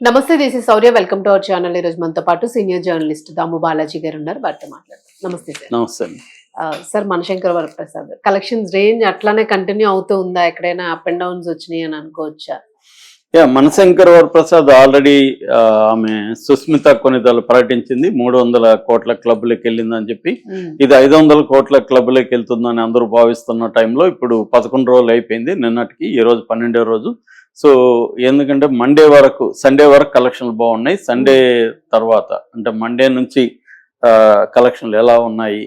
నమస్తే, this is Sourya. Welcome to our channel. ఈ రోజు మనతో పాటు సీనియర్ జర్నలిస్ట్ దాము బాలాజీ గారు ఉన్నారు. వారితో మాట్లాడతాం. నమస్తే సార్. నమస్తే. Sir, Manashankar Varaprasad collections range అట్లానే కంటిన్యూ అవుతూ ఉందా? ఎక్కడైనా అప్ అండ్ డౌన్స్ వచ్చినాయి అని అనుకోవచ్చా? మనశంకర్ వరప్రసాద్ ఆల్రెడీ ఆమె సుస్మిత కొనిదలు ప్రకటించింది 300 కోట్ల క్లబ్లోకి వెళ్ళిందని చెప్పి. ఇది 500 కోట్ల క్లబ్లోకి వెళ్తుందని అందరూ భావిస్తున్న టైంలో ఇప్పుడు 11 రోజులు అయిపోయింది. నిన్నటికి ఈ రోజు 12వ రోజు. సో ఎందుకంటే సండే వరకు కలెక్షన్లు బాగున్నాయి. సండే తర్వాత అంటే మండే నుంచి కలెక్షన్లు ఎలా ఉన్నాయి,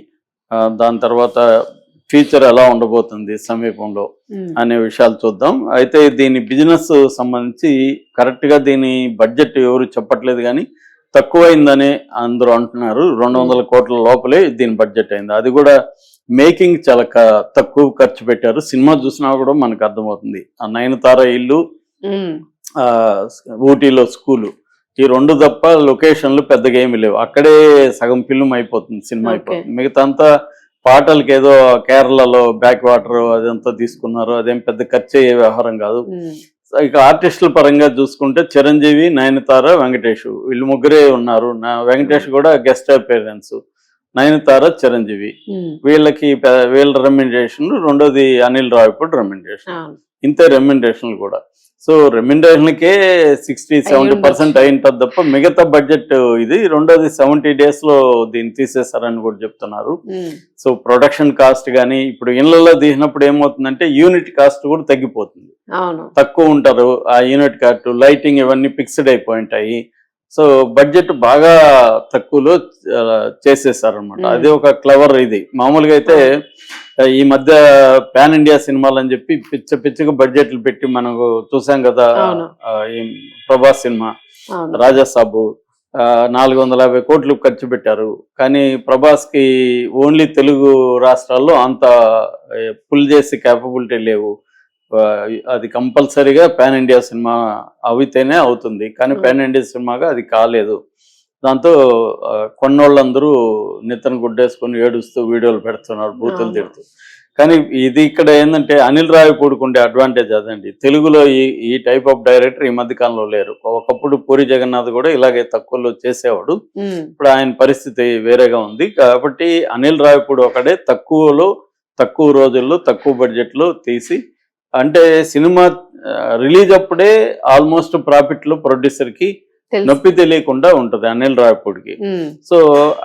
దాని తర్వాత ఫ్యూచర్ ఎలా ఉండబోతుంది సమీపంలో అనే విషయాలు చూద్దాం. అయితే దీని బిజినెస్ సంబంధించి కరెక్ట్గా దీని బడ్జెట్ ఎవరు చెప్పట్లేదు, కానీ తక్కువైందని అందరూ అంటున్నారు. 200 కోట్ల లోపలే దీని బడ్జెట్ అయింది. అది కూడా మేకింగ్ చాలా తక్కువ ఖర్చు పెట్టారు. సినిమా చూసినా కూడా మనకు అర్థమవుతుంది. ఆ నయనతార ఇల్లు, ఊటీలో స్కూలు, ఈ రెండు తప్ప లొకేషన్లు పెద్దగా ఏమి లేవు. అక్కడే సగం ఫిల్మ్ అయిపోతుంది, సినిమా అయిపోతుంది. మిగతా అంతా పాటలకి ఏదో కేరళలో బ్యాక్ వాటర్ అదంతా తీసుకున్నారు. అదేం పెద్ద ఖర్చు అయ్యే వ్యవహారం కాదు. ఇక ఆర్టిస్టుల పరంగా చూసుకుంటే చిరంజీవి, నయనతార, వెంకటేష్ వీళ్ళు ముగ్గురే ఉన్నారు. వెంకటేష్ కూడా గెస్ట్ అపీరెన్స్, నయనతార, చిరంజీవి వీళ్ళ రెమ్యునరేషన్. రెండోది అనిల్ రావిపూడి రెమ్యునరేషన్. ఇంతే రెమ్యునరేషన్లు కూడా. సో రెమ్యునరేషన్లకే 60-70% అయింటది తప్ప మిగతా బడ్జెట్ ఇది. రెండోది 70 days లో దీన్ని తీసేస్తారని కూడా చెప్తున్నారు. సో ప్రొడక్షన్ కాస్ట్ కానీ ఇప్పుడు ఇళ్లలో తీసినప్పుడు ఏమవుతుందంటే యూనిట్ కాస్ట్ కూడా తగ్గిపోతుంది. తక్కువ ఉంటారు ఆ యూనిట్ కాస్ట్, లైటింగ్ ఇవన్నీ ఫిక్స్డ్ అయిపోయి ఉంటాయి. సో బడ్జెట్ బాగా తక్కువలో చేసేసారనమాట. అది ఒక క్లవర్ ఇది. మామూలుగా అయితే ఈ మధ్య పాన్ ఇండియా సినిమాలు అని చెప్పి పిచ్చగా బడ్జెట్లు పెట్టి మనకు చూసాం కదా. ప్రభాస్ సినిమా రాజాసాబు 450 కోట్లు ఖర్చు పెట్టారు. కానీ ప్రభాస్ కి ఓన్లీ తెలుగు రాష్ట్రాల్లో అంత పుల్ చేసే క్యాపబిలిటీ లేవు. అది కంపల్సరీగా పాన్ ఇండియా సినిమా అవితేనే అవుతుంది, కానీ పాన్ ఇండియా సినిమాగా అది కాలేదు. దాంతో కొన్నోళ్ళందరూ నితను గుడ్డేసుకొని ఏడుస్తూ వీడియోలు పెడుతున్నారు, బూతులు తిడుతూ. కానీ ఇది ఇక్కడ ఏంటంటే అనిల్ రావిపూడికి ఉండే అడ్వాంటేజ్ అదండి. తెలుగులో ఈ టైప్ ఆఫ్ డైరెక్టర్ ఈ మధ్య కాలంలో లేరు. ఒకప్పుడు పూరి జగన్నాథ్ కూడా ఇలాగే తక్కువలో చేసేవాడు. ఇప్పుడు ఆయన పరిస్థితి వేరేగా ఉంది. కాబట్టి అనిల్ రావిపూడి ఒకడే తక్కువ రోజుల్లో తక్కువ బడ్జెట్లో తీసి, అంటే సినిమా రిలీజ్ అప్పుడే ఆల్మోస్ట్ ప్రాఫిట్ లో ప్రొడ్యూసర్ కి నొప్పి తెలియకుండా ఉంటది అనిల్ రావిపూడికి. సో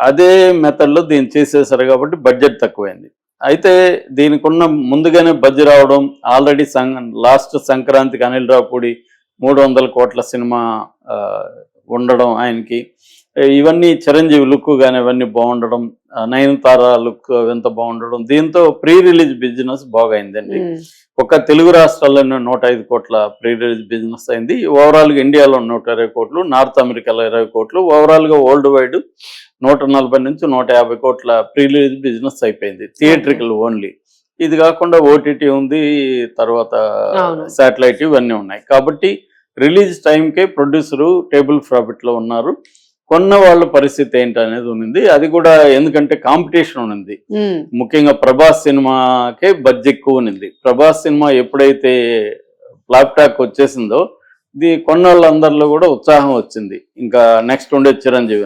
అదే మెథడ్ లో దీన్ని చేసేసారు కాబట్టి బడ్జెట్ తక్కువైంది. అయితే దీనికి ఉన్న ముందుగానే బడ్జెట్ రావడం, ఆల్రెడీ లాస్ట్ సంక్రాంతికి అనిల్ రావిపూడి 300 కోట్ల సినిమా ఉండడం ఆయనకి, ఇవన్నీ చిరంజీవి లుక్ కానీ ఇవన్నీ బాగుండడం, నయనతార లుక్ ఎంత బాగుండడం, దీంతో ప్రీ రిలీజ్ బిజినెస్ బాగా అయిందండి. ఒక తెలుగు రాష్ట్రాల్లోనే 105 కోట్ల ప్రీ రిలీజ్ బిజినెస్ అయింది. ఓవరాల్ గా ఇండియాలో 120 కోట్లు, నార్త్ అమెరికాలో 20 కోట్లు, ఓవరాల్ గా వరల్డ్ వైడ్ 140 నుంచి 150 కోట్ల ప్రీ రిలీజ్ బిజినెస్ అయిపోయింది, థియేట్రికల్ ఓన్లీ. ఇది కాకుండా ఓటీటీ ఉంది, తర్వాత శాటిలైట్ ఇవన్నీ ఉన్నాయి. కాబట్టి రిలీజ్ టైంకే ప్రొడ్యూసరు టేబుల్ ప్రాఫిట్ లో ఉన్నారు. కొన్న వాళ్ళ పరిస్థితి ఏంటనేది ఉంది. అది కూడా ఎందుకంటే కాంపిటీషన్ ఉంది. ముఖ్యంగా ప్రభాస్ సినిమాకే బడ్జెట్ ఎక్కువ ఉంది. ప్రభాస్ సినిమా ఎప్పుడైతే ఫ్లాప్ టాక్ వచ్చేసిందో కొన్న వాళ్ళందరిలో కూడా ఉత్సాహం వచ్చింది. ఇంకా నెక్స్ట్ ఉండే చిరంజీవి.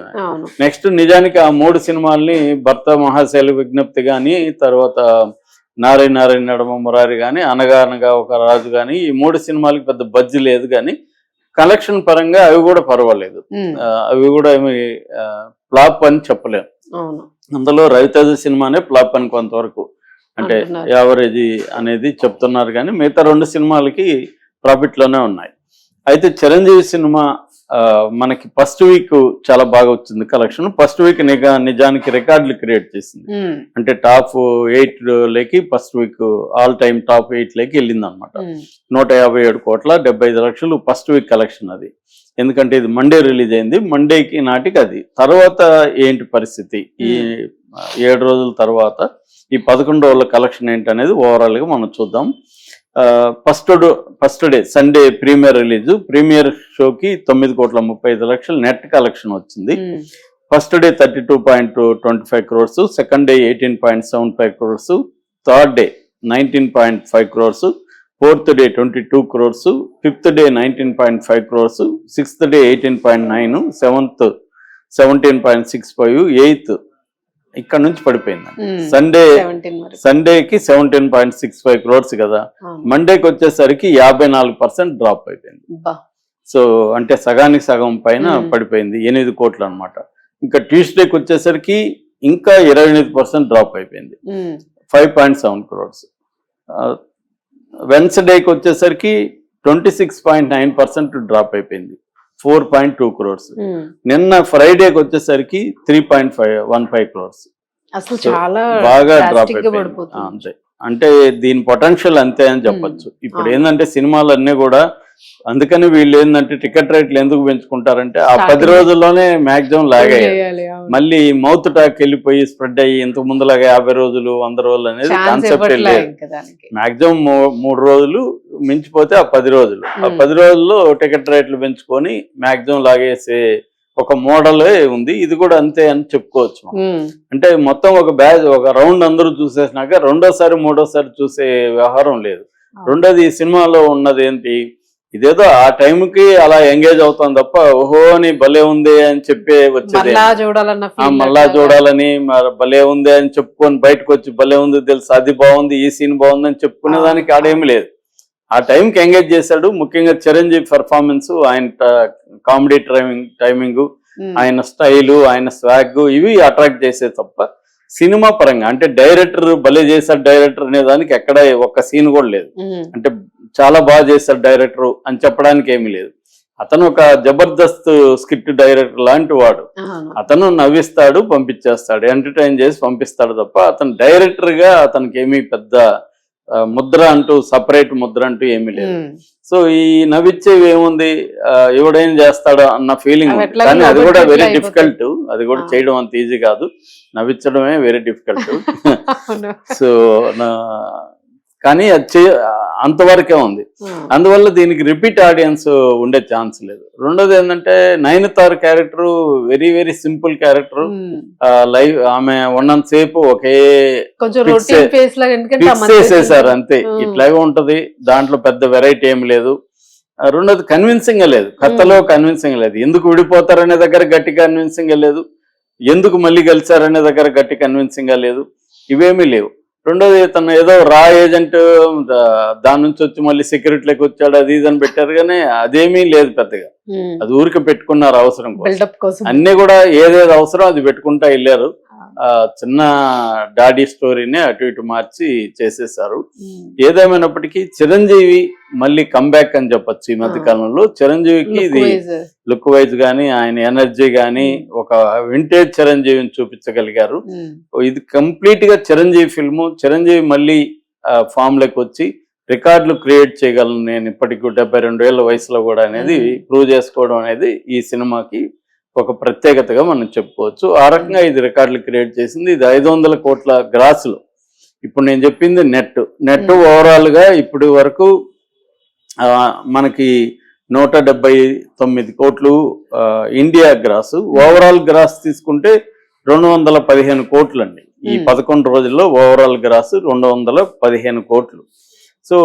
నెక్స్ట్ నిజానికి ఆ 3 సినిమాల్ని భర్త మహాశైల విజ్ఞప్తి కానీ, తర్వాత నారాయణ నడమ మురారి కానీ, అనగా ఒక రాజు కానీ, ఈ 3 సినిమాలకి పెద్ద బడ్జెట్ లేదు. కానీ కలెక్షన్ పరంగా అవి కూడా పర్వాలేదు. అవి కూడా ఏమి ఫ్లాప్ అని చెప్పలేము. అందులో రవితేజ సినిమానే ఫ్లాప్ అని కొంతవరకు, అంటే యావరేజ్ అనేది చెప్తున్నారు. కానీ మిగతా 2 సినిమాలకి ప్రాఫిట్ లోనే ఉన్నాయి. అయితే చిరంజీవి సినిమా మనకి ఫస్ట్ వీక్ చాలా బాగా వచ్చింది కలెక్షన్. ఫస్ట్ వీక్ నిజానికి రికార్డులు క్రియేట్ చేసింది. అంటే top 8 first week all time top 8 వెళ్ళింది అనమాట. 157 కోట్ల 75 లక్షలు ఫస్ట్ వీక్ కలెక్షన్ అది. ఎందుకంటే ఇది మండే రిలీజ్ అయింది. మండేకి నాటికి అది. తర్వాత ఏంటి పరిస్థితి, ఈ 7 రోజుల తర్వాత ఈ 11 రోజుల కలెక్షన్ ఏంటనేది ఓవరాల్ గా మనం చూద్దాం. ఫస్ట్ డే సండే ప్రీమియర్ షోకి 9 కోట్ల 35 లక్షలు నెట్ కలెక్షన్ వచ్చింది. First day 32.25 crores, second day 18.75 crores, third day 19.5 crores, fourth day 22 crores, fifth day 19.5 crores, sixth day 18.9, seventh 17.65, eighth ఇక్కడ నుంచి పడిపోయింది. సండేకి 17.65 crores కదా, మండేకి వచ్చేసరికి 54% డ్రాప్ అయిపోయింది. సో అంటే సగానికి సగం పైన పడిపోయింది, 8 కోట్లు అనమాట. ఇంకా ట్యూస్డేకి వచ్చేసరికి ఇంకా 28% డ్రాప్ అయిపోయింది, 5.7 crores. వెన్స్డేకి వచ్చేసరికి 26.9% డ్రాప్ అయిపోయింది, 4.2 crores. నిన్న ఫ్రైడేకి వచ్చేసరికి 3.15 crores. అసలు చాలా బాగా డ్రాప్ అయిపోయింది. అంతే, అంటే దీని పొటెన్షియల్ అంతే అని చెప్పొచ్చు. ఇప్పుడు ఏంటంటే సినిమాలు అన్నీ కూడా, అందుకని వీళ్ళు ఏంటంటే టికెట్ రేట్లు ఎందుకు పెంచుకుంటారంటే ఆ 10 రోజుల్లోనే మాక్సిమం లాగయ్యాయి, మళ్ళీ మౌత్ టాక్ వెళ్ళిపోయి స్ప్రెడ్ అయ్యి ఇంతకు ముందులాగా 50 రోజులు 100 రోజులు అనేది కాన్సెప్ట్ లేదు. మాక్సిమం 3 రోజులు మించిపోతే ఆ 10 రోజులు, ఆ 10 రోజుల్లో టికెట్ రేట్లు పెంచుకొని మాక్సిమం లాగేసే ఒక మోడలే ఉంది. ఇది కూడా అంతే అని చెప్పుకోవచ్చు. అంటే మొత్తం ఒక బ్యాచ్, ఒక రౌండ్ అందరూ చూసేసినాక రెండోసారి మూడోసారి చూసే వ్యవహారం లేదు. రెండోది ఈ సినిమాలో ఉన్నది ఏంటి, ఇదేదో ఆ టైంకి అలా ఎంగేజ్ అవుతాం తప్ప ఓహో అని భలే ఉంది అని చెప్పే వచ్చేది, మళ్ళా చూడాలని భలే ఉంది అని చెప్పుకొని బయటకు వచ్చి భలే ఉంది తెలుసు, అది బాగుంది, ఈ సీన్ బాగుంది అని చెప్పుకునే దానికి ఆడేమి లేదు. ఆ టైంకి ఎంగేజ్ చేశాడు. ముఖ్యంగా చిరంజీవి పెర్ఫార్మెన్స్, ఆయన కామెడీ టైమింగ్, ఆయన స్టైలు, ఆయన స్వాగ్, ఇవి అట్రాక్ట్ చేసే తప్ప సినిమా పరంగా అంటే డైరెక్టర్ భలే చేశాడు డైరెక్టర్ అనే దానికి ఎక్కడ ఒక్క సీన్ కూడా లేదు. అంటే చాలా బాగా చేశాడు డైరెక్టర్ అని చెప్పడానికి ఏమీ లేదు. అతను ఒక జబర్దస్త్ స్క్రిప్ట్ డైరెక్టర్ లాంటి వాడు. అతను నవ్విస్తాడు, పంపించేస్తాడు, ఎంటర్టైన్ చేసి పంపిస్తాడు తప్ప అతను డైరెక్టర్ గా అతనికి ఏమీ పెద్ద ముద్ర అంటూ, సపరేట్ ముద్ర అంటూ ఏమీ లేదు. సో ఈ నవ్విచ్చేవి ఏముంది, ఎవడేం చేస్తాడో అన్న ఫీలింగ్ ఉంది. కానీ అది కూడా వెరీ డిఫికల్ట్, అది కూడా చేయడం అంత ఈజీ కాదు, నవ్వించడమే వెరీ డిఫికల్ట్. సో కానీ అది అంతవరకే ఉంది. అందువల్ల దీనికి రిపీట్ ఆడియన్స్ ఉండే ఛాన్స్ లేదు. రెండోది ఏంటంటే Nayanthara character very very simple character. Live ఆమె ఉన్నంతసేపు ఒకే ఫిక్స్ చేసేసారు అంతే, ఇట్లాగే ఉంటది, దాంట్లో పెద్ద వెరైటీ ఏమి లేదు. రెండోది కన్విన్సింగ్ లేదు, కథలో కన్విన్సింగ్ లేదు. ఎందుకు విడిపోతారనే దగ్గర గట్టి కన్విన్సింగ్ లేదు, ఎందుకు మళ్ళీ కలిసారనే దగ్గర గట్టి కన్విన్సింగ్ లేదు, ఇవేమీ లేవు. రెండోది తను ఏదో రా ఏజెంట్, దాని నుంచి వచ్చి మళ్ళీ సెక్యూరిటీలోకి వచ్చాడు, అది ఇది అని పెట్టారు, కానీ అదేమీ లేదు పెద్దగా. అది ఊరికి పెట్టుకున్నారు అవసరం కోసం, అన్ని కూడా ఏదేది అవసరం అది పెట్టుకుంటా వెళ్ళారు. చిన్న డాడీ స్టోరీని అటు ఇటు మార్చి చేసేసారు. ఏదేమైనప్పటికీ చిరంజీవి మళ్ళీ కంబ్యాక్ అని చెప్పొచ్చు. ఈ మధ్య కాలంలో చిరంజీవికి ఇది లుక్ వైజ్ గానీ, ఆయన ఎనర్జీ గానీ, ఒక వింటేజ్ చిరంజీవిని చూపించగలిగారు. ఇది కంప్లీట్ గా చిరంజీవి ఫిల్ము. చిరంజీవి మళ్ళీ ఫామ్ లోకి వచ్చి రికార్డులు క్రియేట్ చేయగలను నేను ఇప్పటికి 72 ఏళ్ల వయసులో కూడా అనేది ప్రూవ్ చేసుకోవడం అనేది ఈ సినిమాకి ఒక ప్రత్యేకతగా మనం చెప్పుకోవచ్చు. ఆ రకంగా ఇది రికార్డులు క్రియేట్ చేసింది. ఇది 500 కోట్ల గ్రాసులు. ఇప్పుడు నేను చెప్పింది నెట్ ఓవరాల్ గా ఇప్పటి వరకు మనకి 179 కోట్లు ఇండియా గ్రాస్. ఓవరాల్ గ్రాస్ తీసుకుంటే 215 కోట్లు అండి. ఈ 11 రోజుల్లో ఓవరాల్ గ్రాస్ 215 కోట్లు. సో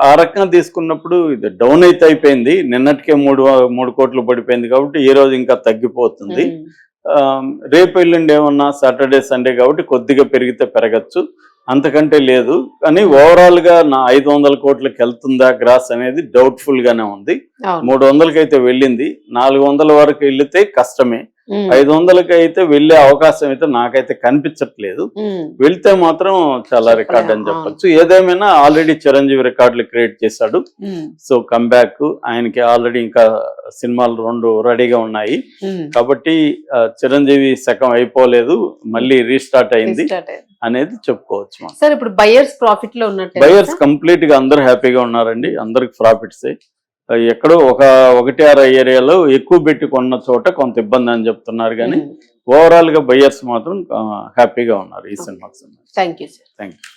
ఆ రకంగా తీసుకున్నప్పుడు ఇది డౌన్ అయితే అయిపోయింది. నిన్నటికే 3 కోట్లు పడిపోయింది కాబట్టి ఈ రోజు ఇంకా తగ్గిపోతుంది. రేపు ఎల్లుండి ఏమన్నా సాటర్డే సండే కాబట్టి కొద్దిగా పెరిగితే పెరగచ్చు, అంతకంటే లేదు. కానీ ఓవరాల్ గా నా 500 కోట్లకి వెళ్తుందా గ్రాస్ అనేది డౌట్ఫుల్ గానే ఉంది. 300కి అయితే వెళ్ళింది, 400 వరకు వెళ్తే కష్టమే. 500కి అయితే వెళ్లే అవకాశం అయితే నాకైతే కనిపించట్లేదు. వెళ్తే మాత్రం చాలా రికార్డ్ అని చెప్పొచ్చు. ఏదేమైనా ఆల్రెడీ చిరంజీవి రికార్డులు క్రియేట్ చేశాడు. సో కంబ్యాక్ ఆయనకి ఆల్రెడీ ఇంకా సినిమాలు 2 రెడీగా ఉన్నాయి కాబట్టి చిరంజీవి శకం అయిపోలేదు, మళ్ళీ రీస్టార్ట్ అయింది అనేది చెప్పుకోవచ్చు. సార్ ఇప్పుడు బయర్స్ ప్రాఫిట్ లో ఉన్నట్టు, బయర్స్ కంప్లీట్ గా అందరు హ్యాపీగా ఉన్నారండి, అందరికి ప్రాఫిట్స్. ఎక్కడో 1-6 ఏరియాలో ఎక్కువ పెట్టి కొన్న చోట కొంత ఇబ్బంది అని చెప్తున్నారు, కానీ ఓవరాల్ గా బయర్స్ మాత్రం హ్యాపీగా ఉన్నారు ఈ సినిమాకి. Thank you sir. Thank you.